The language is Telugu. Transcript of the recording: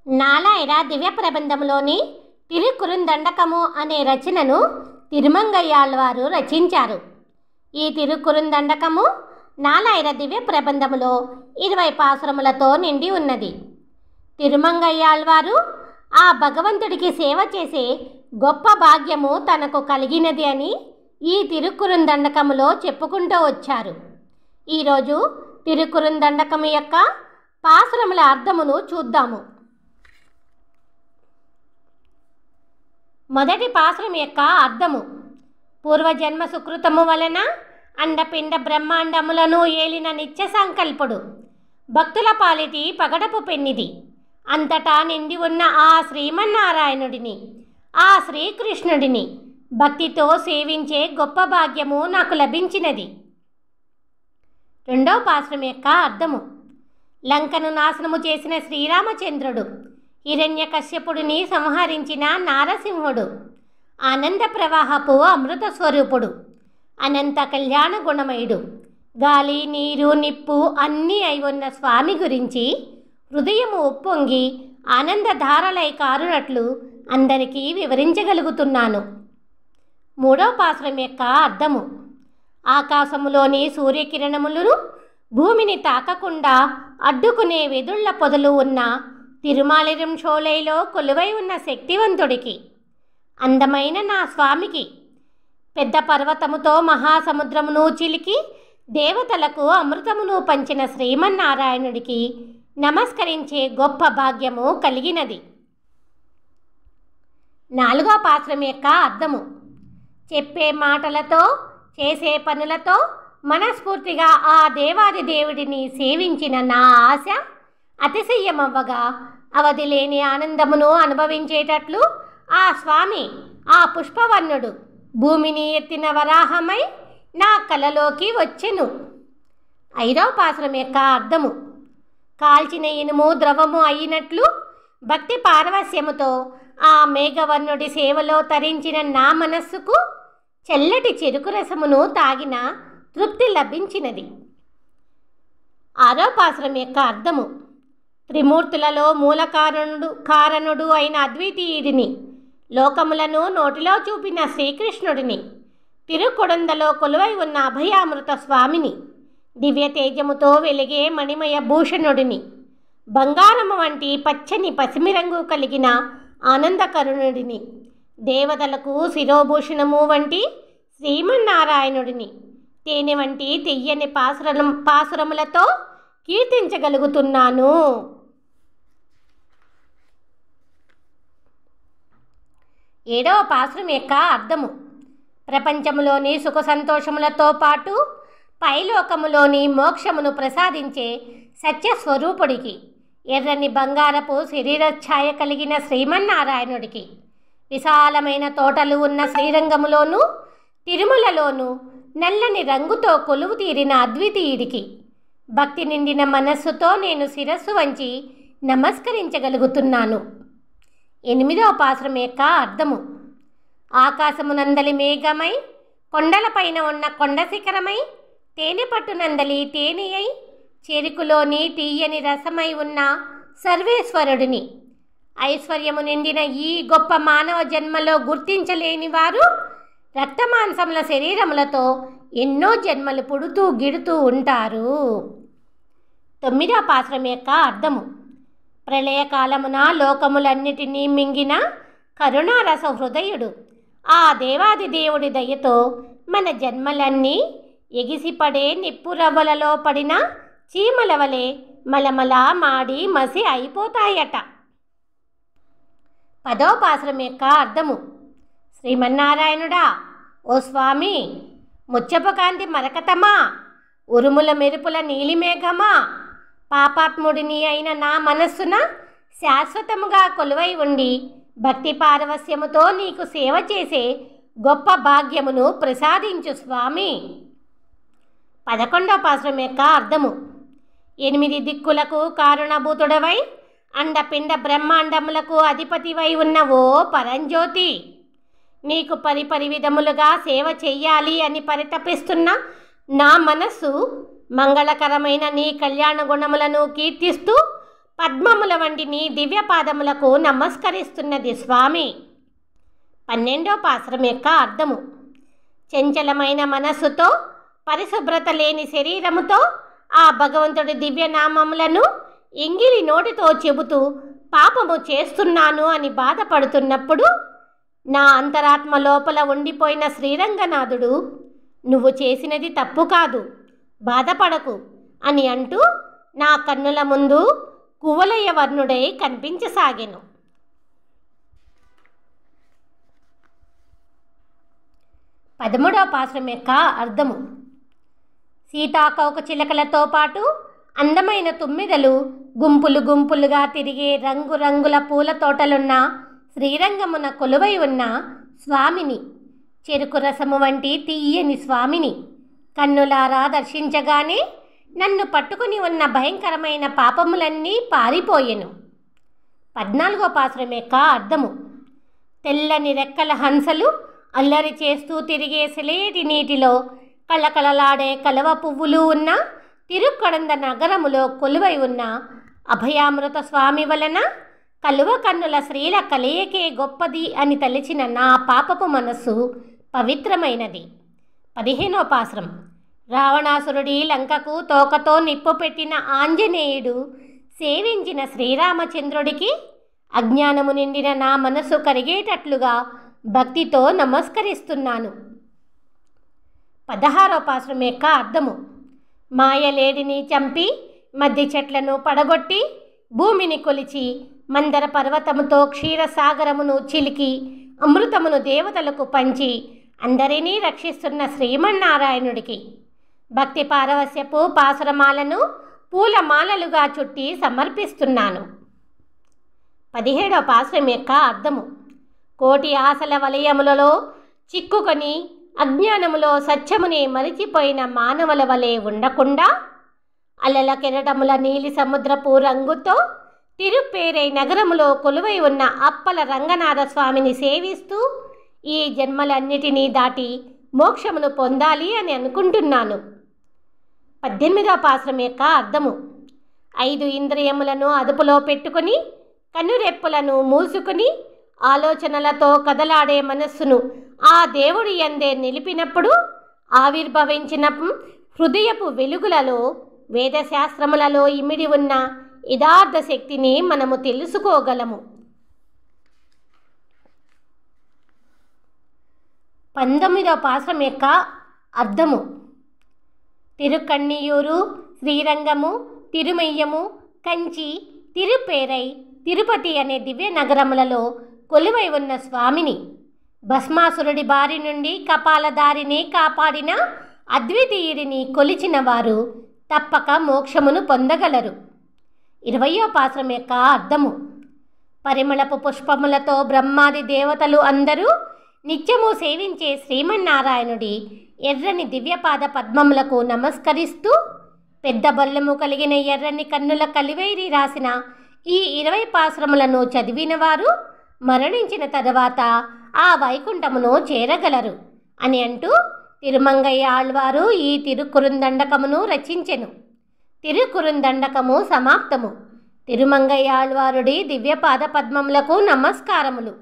నాలాయిర దివ్య ప్రబంధంలోని తిరుకురుందండకము అనే రచనను తిరుమంగయ్యాళ్వారు రచించారు. ఈ తిరుకురుందండకము నాలాయిర దివ్య ప్రబంధములో 20 పాసురములతో నిండి ఉన్నది. తిరుమంగయ్యాళ్వారు ఆ భగవంతుడికి సేవ చేసే గొప్ప భాగ్యము తనకు కలిగినది అని ఈ తిరుకురుందండకములో చెప్పుకుంటూ వచ్చారు. ఈరోజు తిరుకురుందండకము యొక్క పాసురముల అర్థమును చూద్దాము. మొదటి పాసురం యొక్క అర్థము: పూర్వజన్మ సుకృతము వలన అండపిండ బ్రహ్మాండములను ఏలిన నిత్య సంకల్పుడు, భక్తుల పాలిటి పగడపు పెన్నిది, అంతటా నిండి ఉన్న ఆ శ్రీమన్నారాయణుడిని, ఆ శ్రీకృష్ణుడిని భక్తితో సేవించే గొప్ప భాగ్యము నాకు లభించినది. రెండవ పాసురం యొక్క అర్థము: లంకను నాశనము చేసిన శ్రీరామచంద్రుడు, హిరణ్యకశ్యపుడిని సంహరించిన నారసింహుడు, ఆనంద ప్రవాహపు అమృత స్వరూపుడు, అనంత కళ్యాణ గుణమయుడు, గాలి నీరు నిప్పు అన్నీ అయి ఉన్న స్వామి గురించి హృదయము ఉప్పొంగి ఆనందధారలై కారునట్లు అందరికీ వివరించగలుగుతున్నాను. మూడవ పాసురం యొక్క అర్థము: ఆకాశములోని సూర్యకిరణములను భూమిని తాకకుండా అడ్డుకునే వెదుళ్ల పొదలు ఉన్న తిరుమాలిరం షోలైలో కొలువై ఉన్న శక్తివంతుడికి, అందమైన నా స్వామికి, పెద్ద పర్వతముతో మహాసముద్రమును చిలికి దేవతలకు అమృతమును పంచిన శ్రీమన్నారాయణుడికి నమస్కరించే గొప్ప భాగ్యము కలిగినది. నాలుగవ పాసురం యొక్క అర్థము: చెప్పే మాటలతో చేసే పనులతో మనస్ఫూర్తిగా ఆ దేవాది దేవుడిని సేవించిన నా ఆశ అతిశయమవ్వగా అవధి లేని ఆనందమును అనుభవించేటట్లు ఆ స్వామి, ఆ పుష్పవర్ణుడు భూమిని ఎత్తిన వరాహమై నా కలలోకి వచ్చెను. ఐదవ పాసురం యొక్క అర్థము: కాల్చిన ఇనుము ద్రవము అయినట్లు భక్తి పారవస్యముతో ఆ మేఘవర్ణుడి సేవలో తరించిన నా మనస్సుకు చల్లటి చెరుకు రసమును తాగిన తృప్తి లభించినది. ఆరో పాసురం యొక్క అర్థము: త్రిమూర్తులలో మూల కారణుడు అయిన అద్వితీయుడిని, లోకములను నోటిలో చూపిన శ్రీకృష్ణుడిని, తిరుకొడందలో కొలువై ఉన్న అభయామృత స్వామిని, దివ్య తేజముతో వెలిగే మణిమయ భూషణుడిని, బంగారము వంటి పచ్చని పసిమి రంగు కలిగిన ఆనందకరుణుడిని, దేవతలకు శిరోభూషణము వంటి శ్రీమన్నారాయణుడిని తేనె వంటి తెయ్యని పాసురములతో కీర్తించగలుగుతున్నాను. ఏడవ పాసురం యొక్క అర్థము: ప్రపంచములోని సుఖ సంతోషములతో పాటు పైలోకములోని మోక్షమును ప్రసాదించే సత్యస్వరూపుడికి, ఎర్రని బంగారపు శరీరఛాయ కలిగిన శ్రీమన్నారాయణుడికి, విశాలమైన తోటలు ఉన్న శ్రీరంగములోను తిరుమలలోను నల్లని రంగుతో కొలువు తీరిన అద్వితీయుడికి, భక్తి నిండిన మనస్సుతో నేను శిరస్సు వంచి నమస్కరించగలుగుతున్నాను. ఎనిమిదవ పాసురం యొక్క అర్థము: ఆకాశమునందలి మేఘమై, కొండలపైన ఉన్న కొండ శిఖరమై, తేనె పట్టునందలి తేనె అయి, చెరుకులోని తీయని రసమై ఉన్న సర్వేశ్వరుడిని, ఐశ్వర్యము నిండిన ఈ గొప్ప మానవ జన్మలో గుర్తించలేని వారు రక్తమాంసముల శరీరములతో ఎన్నో జన్మలు పుడుతూ గిడుతూ ఉంటారు. తొమ్మిదవ పాసురం యొక్క అర్థము: ప్రళయకాలమున లోకములన్నిటినీ మింగిన కరుణారస హృదయుడు, ఆ దేవాది దేవుడి దయతో మన జన్మలన్నీ ఎగిసిపడే నిప్పురవ్వలలో పడిన చీమల వలె మలమల మాడి మసి అయిపోతాయట. పదవ పాసురం యొక్క అర్థము: శ్రీమన్నారాయణుడా, ఓ స్వామి, ముచ్చపు కాంతి మరకతమా, ఉరుముల మెరుపుల నీలిమేఘమా, పాపాత్ముడిని అయిన నా మనస్సున శాశ్వతముగా కొలువై ఉండి భక్తి పారవస్యముతో నీకు సేవ చేసే గొప్ప భాగ్యమును ప్రసాదించు స్వామి. 11వ పాసురం యొక్క అర్థము: 8 దిక్కులకు కారణభూతుడవై అండపిండ బ్రహ్మాండములకు అధిపతివై ఉన్న ఓ పరంజ్యోతి, నీకు పరిపరి విధములుగా సేవ చెయ్యాలి అని పరితపిస్తున్న నా మనస్సు మంగళకరమైన నీ కళ్యాణ గుణములను కీర్తిస్తూ పద్మముల వంటి నీ దివ్యపాదములకు నమస్కరిస్తున్నది స్వామి. 12వ పాసురం యొక్క అర్థము. చంచలమైన మనస్సుతో, పరిశుభ్రత లేని శరీరముతో ఆ భగవంతుడి దివ్యనామములను ఎంగిలి నోటితో చెబుతూ పాపము చేస్తున్నాను అని బాధపడుతున్నప్పుడు నా అంతరాత్మ లోపల ఉండిపోయిన శ్రీరంగనాథుడు, నువ్వు చేసినది తప్పు కాదు, బాధపడకు అని అంటూ నా కన్నుల ముందు కువలయ వర్ణుడై కనిపించసాగెను. 13వ పాసురం యొక్క అర్థము. సీతాకోక చిలకలతో పాటు అందమైన తుమ్మిదలు గుంపులు గుంపులుగా తిరిగే రంగురంగుల పూల తోటలున్న శ్రీరంగమున కొలువై ఉన్న స్వామిని, చెరుకు రసము వంటి తీయని స్వామిని కన్నులారా దర్శించగానే నన్ను పట్టుకుని ఉన్న భయంకరమైన పాపములన్నీ పారిపోయెను. 14వ పాసురం యొక్క అర్థము. తెల్లని రెక్కల హంసలు అల్లరి చేస్తూ తిరిగే సెలేటి నీటిలో కళకళలాడే కలవ పువ్వులు ఉన్న తిరుక్కడంద నగరములో కొలువై ఉన్న అభయామృత స్వామి వలన కలువ కన్నుల స్త్రీల కలయికే గొప్పది అని తలచిన నా పాపపు మనస్సు పవిత్రమైనది. 15వ పాసురం. రావణాసురుడి లంకకు తోకతో నిప్పు పెట్టిన ఆంజనేయుడు సేవించిన శ్రీరామచంద్రుడికి అజ్ఞానము నిండిన నా మనసు కరిగేటట్లుగా భక్తితో నమస్కరిస్తున్నాను. 16వ పాసురం యొక్క అర్థము. మాయలేడిని చంపి మధ్య చెట్లను పడగొట్టి భూమిని కొలిచి మందర పర్వతముతో క్షీరసాగరమును చిలికి అమృతమును దేవతలకు పంచి అందరినీ రక్షిస్తున్న శ్రీమన్నారాయణుడికి భక్తి పారవస్యపు పాసురమాలను పూలమాలలుగా చుట్టి సమర్పిస్తున్నాను. 17వ పాసురం యొక్క అర్థము. కోటి ఆశల వలయములలో చిక్కుకొని అజ్ఞానములో సత్యమునే మరిచిపోయిన మానవుల వలె ఉండకుండా అలల కెరటముల నీలి సముద్రపు రంగుతో తిరుప్పేరై నగరములో కొలువై ఉన్న అప్పల రంగనాథ స్వామిని సేవిస్తూ ఈ జన్మలన్నిటినీ దాటి మోక్షమును పొందాలి అని అనుకుంటున్నాను. 18వ పాసురం యొక్క అర్థము. 5 ఇంద్రియములను అదుపులో పెట్టుకుని కన్నురెప్పులను మూసుకుని ఆలోచనలతో కదలాడే మనస్సును ఆ దేవుడి యందే నిలిపినప్పుడు ఆవిర్భవించిన హృదయపు వెలుగులలో వేదశాస్త్రములలో ఇమిడి ఉన్న యథార్థ శక్తిని మనము తెలుసుకోగలము. 19వ పాసురం యొక్క అర్థము. తిరుకన్నీయూరు, శ్రీరంగము, తిరుమయ్యము, కంచి, తిరుపేరై, తిరుపతి అనే దివ్య నగరములలో కొలువై ఉన్న స్వామిని, భస్మాసురుడి బారి నుండి కపాలదారిని కాపాడిన అద్వితీయుడిని కొలిచిన వారు తప్పక మోక్షమును పొందగలరు. 20వ పాసురం యొక్క అర్థము. పరిమళపు పుష్పములతో బ్రహ్మాది దేవతలు అందరూ నిత్యము సేవించే శ్రీమన్నారాయణుడి ఎర్రని దివ్యపాద పద్మములకు నమస్కరిస్తూ పెద్ద బల్లము కలిగిన ఎర్రని కన్నుల కలివైరి రాసిన ఈ 20 పాసురములను చదివిన వారు మరణించిన తరువాత ఆ వైకుంఠమును చేరగలరు అని అంటూ తిరుమంగయ్య ఆళ్వారు ఈ తిరుకురుందండకమును రచించెను. తిరుకురుందండకము సమాప్తము. తిరుమంగయ్య ఆళ్వారుడి దివ్యపాద పద్మములకు నమస్కారములు.